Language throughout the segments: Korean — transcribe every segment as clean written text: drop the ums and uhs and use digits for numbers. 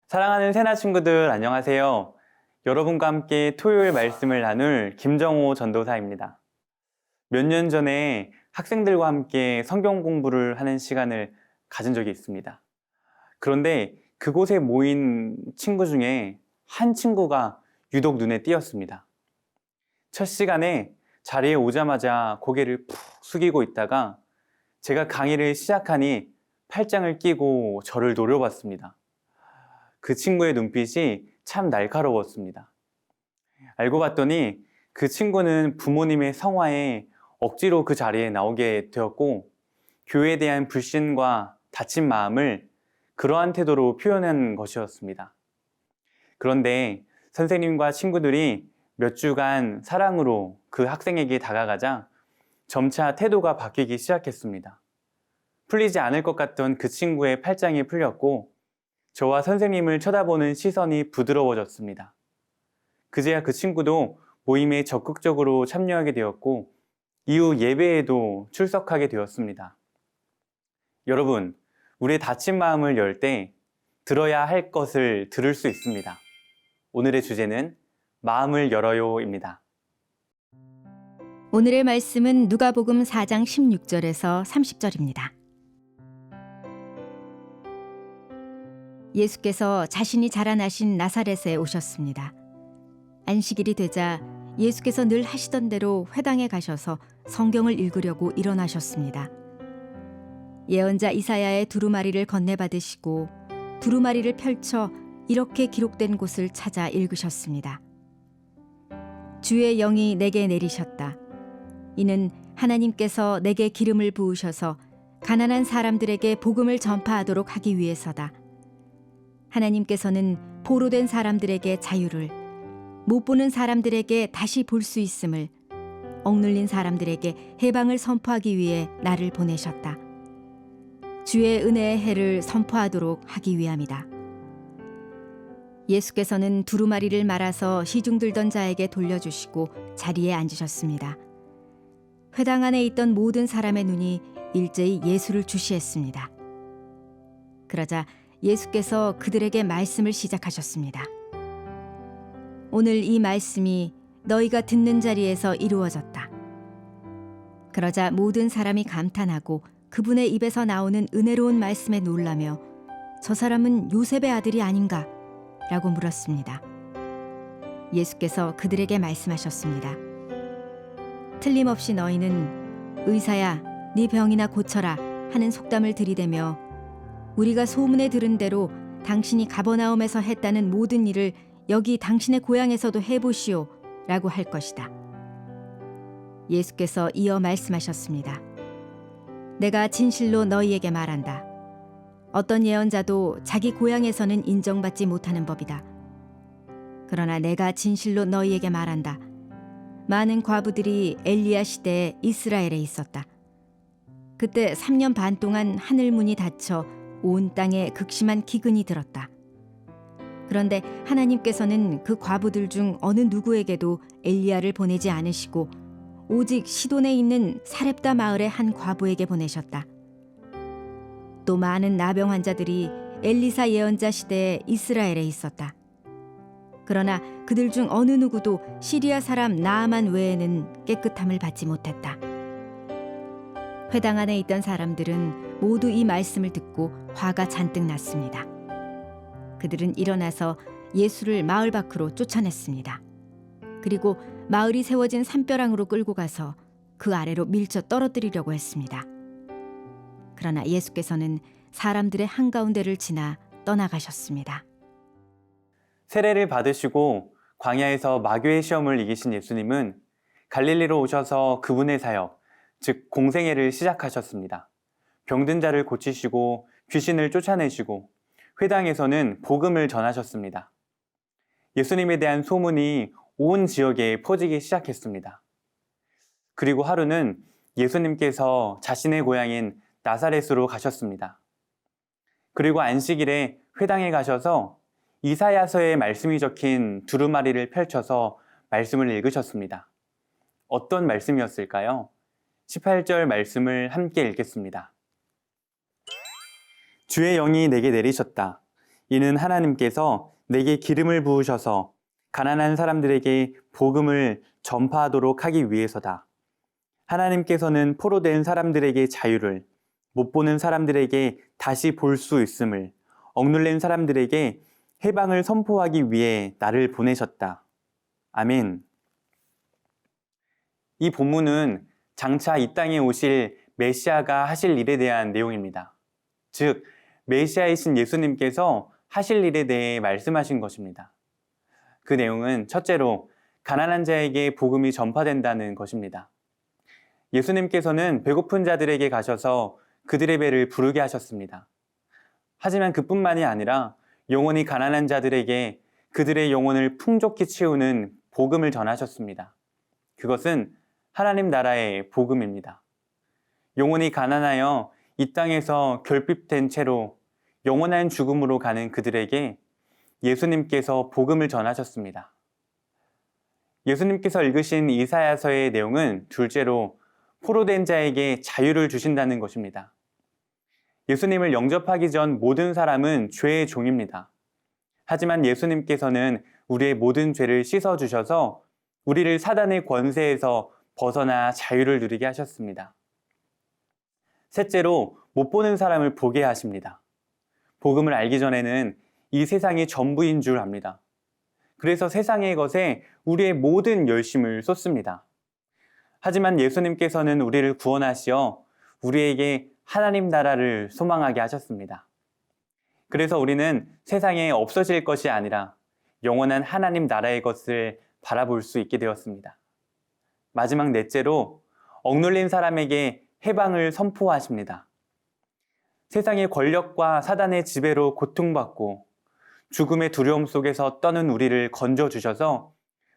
사랑하는 새나 친구들 안녕하세요. 여러분과 함께 토요일 말씀을 나눌 김정호 전도사입니다. 몇 년 전에 학생들과 함께 성경 공부를 하는 시간을 가진 적이 있습니다. 그런데 그곳에 모인 친구 중에 한 친구가 유독 눈에 띄었습니다. 첫 시간에 자리에 오자마자 고개를 푹 숙이고 있다가 제가 강의를 시작하니 팔짱을 끼고 저를 노려봤습니다. 그 친구의 눈빛이 참 날카로웠습니다. 알고 봤더니 그 친구는 부모님의 성화에 억지로 그 자리에 나오게 되었고, 교회에 대한 불신과 다친 마음을 그러한 태도로 표현한 것이었습니다. 그런데 선생님과 친구들이 몇 주간 사랑으로 그 학생에게 다가가자 점차 태도가 바뀌기 시작했습니다. 풀리지 않을 것 같던 그 친구의 팔짱이 풀렸고, 저와 선생님을 쳐다보는 시선이 부드러워졌습니다. 그제야 그 친구도 모임에 적극적으로 참여하게 되었고, 이후 예배에도 출석하게 되었습니다. 여러분, 우리의 다친 마음을 열 때 들어야 할 것을 들을 수 있습니다. 오늘의 주제는 마음을 열어요입니다. 오늘의 말씀은 누가복음 4장 16절에서 30절입니다. 예수께서 자신이 자라나신 나사렛에 오셨습니다. 안식일이 되자 예수께서 늘 하시던 대로 회당에 가셔서 성경을 읽으려고 일어나셨습니다. 예언자 이사야의 두루마리를 건네받으시고 두루마리를 펼쳐 이렇게 기록된 곳을 찾아 읽으셨습니다. 주의 영이 내게 내리셨다. 이는 하나님께서 내게 기름을 부으셔서 가난한 사람들에게 복음을 전파하도록 하기 위해서다. 하나님께서는 포로된 사람들에게 자유를, 못 보는 사람들에게 다시 볼 수 있음을, 억눌린 사람들에게 해방을 선포하기 위해 나를 보내셨다. 주의 은혜의 해를 선포하도록 하기 위함이다. 예수께서는 두루마리를 말아서 시중 들던 자에게 돌려주시고 자리에 앉으셨습니다. 회당 안에 있던 모든 사람의 눈이 일제히 예수를 주시했습니다. 그러자 예수께서 그들에게 말씀을 시작하셨습니다. 오늘 이 말씀이 너희가 듣는 자리에서 이루어졌다. 그러자 모든 사람이 감탄하고 그분의 입에서 나오는 은혜로운 말씀에 놀라며 저 사람은 요셉의 아들이 아닌가? 라고 물었습니다. 예수께서 그들에게 말씀하셨습니다. 틀림없이 너희는 의사야, 네 병이나 고쳐라 하는 속담을 들이대며 우리가 소문에 들은 대로 당신이 가버나움에서 했다는 모든 일을 여기 당신의 고향에서도 해보시오 라고 할 것이다. 예수께서 이어 말씀하셨습니다. 내가 진실로 너희에게 말한다. 어떤 예언자도 자기 고향에서는 인정받지 못하는 법이다. 그러나 내가 진실로 너희에게 말한다. 많은 과부들이 엘리야 시대에 이스라엘에 있었다. 그때 3년 반 동안 하늘 문이 닫혀 온 땅에 극심한 기근이 들었다. 그런데 하나님께서는 그 과부들 중 어느 누구에게도 엘리야를 보내지 않으시고 오직 시돈에 있는 사렙다 마을의 한 과부에게 보내셨다. 또 많은 나병 환자들이 엘리사 예언자 시대에 이스라엘에 있었다. 그러나 그들 중 어느 누구도 시리아 사람 나아만 외에는 깨끗함을 받지 못했다. 회당 안에 있던 사람들은 모두 이 말씀을 듣고 화가 잔뜩 났습니다. 그들은 일어나서 예수를 마을 밖으로 쫓아냈습니다. 그리고 마을이 세워진 산벼랑으로 끌고 가서 그 아래로 밀쳐 떨어뜨리려고 했습니다. 그러나 예수께서는 사람들의 한가운데를 지나 떠나가셨습니다. 세례를 받으시고 광야에서 마귀의 시험을 이기신 예수님은 갈릴리로 오셔서 그분의 사역, 즉 공생애를 시작하셨습니다. 병든 자를 고치시고 귀신을 쫓아내시고 회당에서는 복음을 전하셨습니다. 예수님에 대한 소문이 온 지역에 퍼지기 시작했습니다. 그리고 하루는 예수님께서 자신의 고향인 나사렛으로 가셨습니다. 그리고 안식일에 회당에 가셔서 이사야서에 말씀이 적힌 두루마리를 펼쳐서 말씀을 읽으셨습니다. 어떤 말씀이었을까요? 18절 말씀을 함께 읽겠습니다. 주의 영이 내게 내리셨다. 이는 하나님께서 내게 기름을 부으셔서 가난한 사람들에게 복음을 전파하도록 하기 위해서다. 하나님께서는 포로된 사람들에게 자유를, 못 보는 사람들에게 다시 볼 수 있음을, 억눌린 사람들에게 해방을 선포하기 위해 나를 보내셨다. 아멘. 이 본문은 장차 이 땅에 오실 메시아가 하실 일에 대한 내용입니다. 즉, 메시아이신 예수님께서 하실 일에 대해 말씀하신 것입니다. 그 내용은 첫째로 가난한 자에게 복음이 전파된다는 것입니다. 예수님께서는 배고픈 자들에게 가셔서 그들의 배를 부르게 하셨습니다. 하지만 그뿐만이 아니라 영혼이 가난한 자들에게 그들의 영혼을 풍족히 채우는 복음을 전하셨습니다. 그것은 하나님 나라의 복음입니다. 영혼이 가난하여 이 땅에서 결핍된 채로 영원한 죽음으로 가는 그들에게 예수님께서 복음을 전하셨습니다. 예수님께서 읽으신 이사야서의 내용은 둘째로 포로된 자에게 자유를 주신다는 것입니다. 예수님을 영접하기 전 모든 사람은 죄의 종입니다. 하지만 예수님께서는 우리의 모든 죄를 씻어주셔서 우리를 사단의 권세에서 벗어나 자유를 누리게 하셨습니다. 셋째로 못 보는 사람을 보게 하십니다. 복음을 알기 전에는 이 세상이 전부인 줄 압니다. 그래서 세상의 것에 우리의 모든 열심을 쏟습니다. 하지만 예수님께서는 우리를 구원하시어 우리에게 하나님 나라를 소망하게 하셨습니다. 그래서 우리는 세상에 없어질 것이 아니라 영원한 하나님 나라의 것을 바라볼 수 있게 되었습니다. 마지막 넷째로 억눌린 사람에게 해방을 선포하십니다. 세상의 권력과 사단의 지배로 고통받고 죽음의 두려움 속에서 떠는 우리를 건져주셔서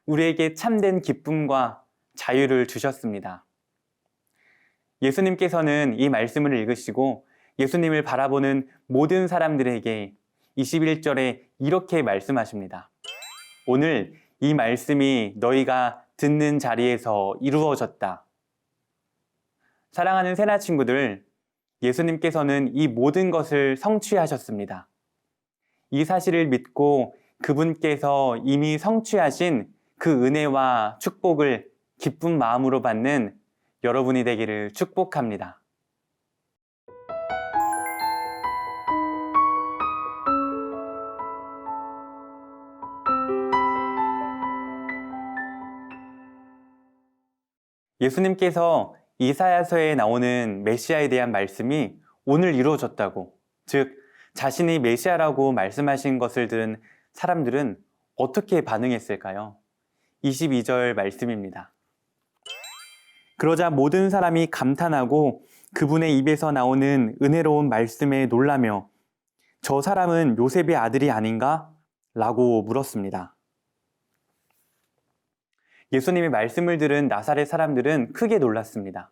우리에게 참된 기쁨과 자유를 주셨습니다. 예수님께서는 이 말씀을 읽으시고 예수님을 바라보는 모든 사람들에게 21절에 이렇게 말씀하십니다. 오늘 이 말씀이 너희가 듣는 자리에서 이루어졌다. 사랑하는 새나 친구들, 예수님께서는 이 모든 것을 성취하셨습니다. 이 사실을 믿고 그분께서 이미 성취하신 그 은혜와 축복을 기쁜 마음으로 받는 여러분이 되기를 축복합니다. 예수님께서 이사야서에 나오는 메시아에 대한 말씀이 오늘 이루어졌다고, 즉 자신이 메시아라고 말씀하신 것을 들은 사람들은 어떻게 반응했을까요? 22절 말씀입니다. 그러자 모든 사람이 감탄하고 그분의 입에서 나오는 은혜로운 말씀에 놀라며 저 사람은 요셉의 아들이 아닌가? 라고 물었습니다. 예수님의 말씀을 들은 나사렛 사람들은 크게 놀랐습니다.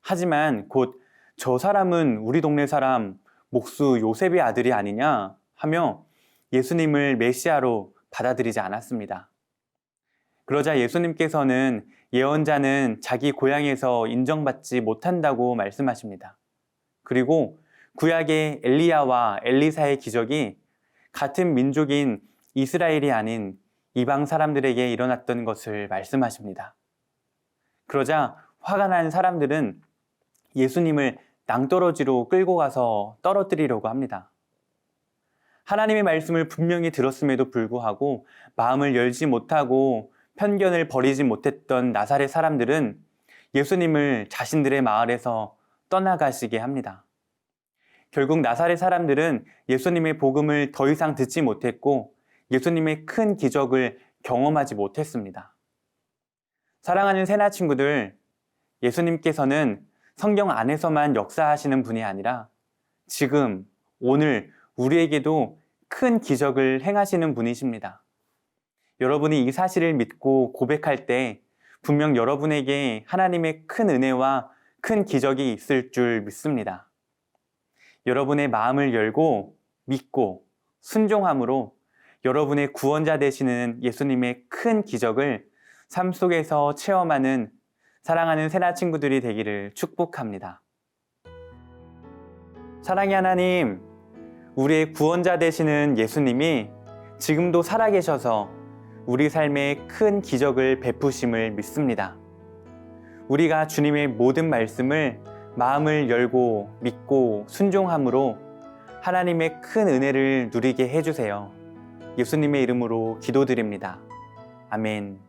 하지만 곧 저 사람은 우리 동네 사람 목수 요셉의 아들이 아니냐 하며 예수님을 메시아로 받아들이지 않았습니다. 그러자 예수님께서는 예언자는 자기 고향에서 인정받지 못한다고 말씀하십니다. 그리고 구약의 엘리야와 엘리사의 기적이 같은 민족인 이스라엘이 아닌 이방 사람들에게 일어났던 것을 말씀하십니다. 그러자 화가 난 사람들은 예수님을 낭떠러지로 끌고 가서 떨어뜨리려고 합니다. 하나님의 말씀을 분명히 들었음에도 불구하고 마음을 열지 못하고 편견을 버리지 못했던 나사렛 사람들은 예수님을 자신들의 마을에서 떠나가시게 합니다. 결국 나사렛 사람들은 예수님의 복음을 더 이상 듣지 못했고 예수님의 큰 기적을 경험하지 못했습니다. 사랑하는 새나 친구들, 예수님께서는 성경 안에서만 역사하시는 분이 아니라 지금, 오늘 우리에게도 큰 기적을 행하시는 분이십니다. 여러분이 이 사실을 믿고 고백할 때 분명 여러분에게 하나님의 큰 은혜와 큰 기적이 있을 줄 믿습니다. 여러분의 마음을 열고 믿고 순종함으로 여러분의 구원자 되시는 예수님의 큰 기적을 삶 속에서 체험하는 사랑하는 새나 친구들이 되기를 축복합니다. 사랑의 하나님, 우리의 구원자 되시는 예수님이 지금도 살아계셔서 우리 삶에 큰 기적을 베푸심을 믿습니다. 우리가 주님의 모든 말씀을 마음을 열고 믿고 순종함으로 하나님의 큰 은혜를 누리게 해주세요. 예수님의 이름으로 기도드립니다. 아멘.